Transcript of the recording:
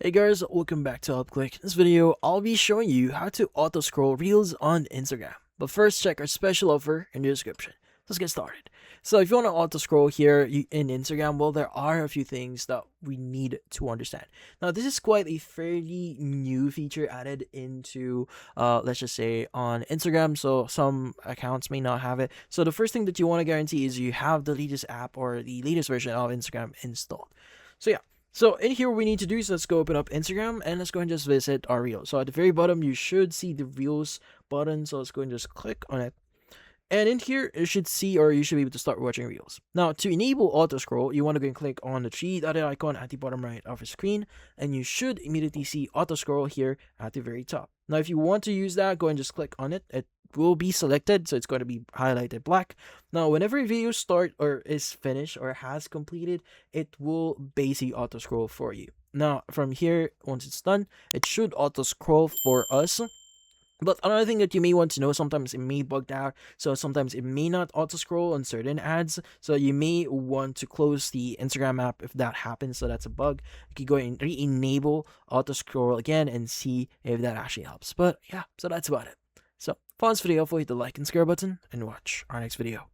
Hey guys, welcome back to UpClick. In this video, I'll be showing you how to auto-scroll Reels on Instagram. But first, check our special offer in the description. Let's get started. So if you want to auto-scroll here in Instagram, well, there are a few things that we need to understand. Now, this is quite a fairly new feature added into, let's just say, on Instagram. So some accounts may not have it. So the first thing that you want to guarantee is you have the latest app or the latest version of Instagram installed. So yeah. So in here, what we need to do is let's go open up Instagram and let's go and just visit our Reels. So at the very bottom, you should see the Reels button. So let's go and just click on it. And in here, you should see or you should be able to start watching Reels. Now, to enable auto scroll, you want to go and click on the three-dotted icon at the bottom right of your screen, and you should immediately see auto scroll here at the very top. Now, if you want to use that, go and just click on it. It will be selected, so it's going to be highlighted black. Now, whenever a video start or is finished or has completed, it will basically auto scroll for you. Now, from here, once it's done, it should auto scroll for us. But another thing that you may want to know, sometimes it may bug out, so sometimes it may not auto scroll on certain ads. So you may want to close the Instagram app if that happens. So that's a bug. You can go and re-enable auto scroll again and see if that actually helps. But yeah, so that's about it. So, if you found this video helpful, hit the like and share button and watch our next video.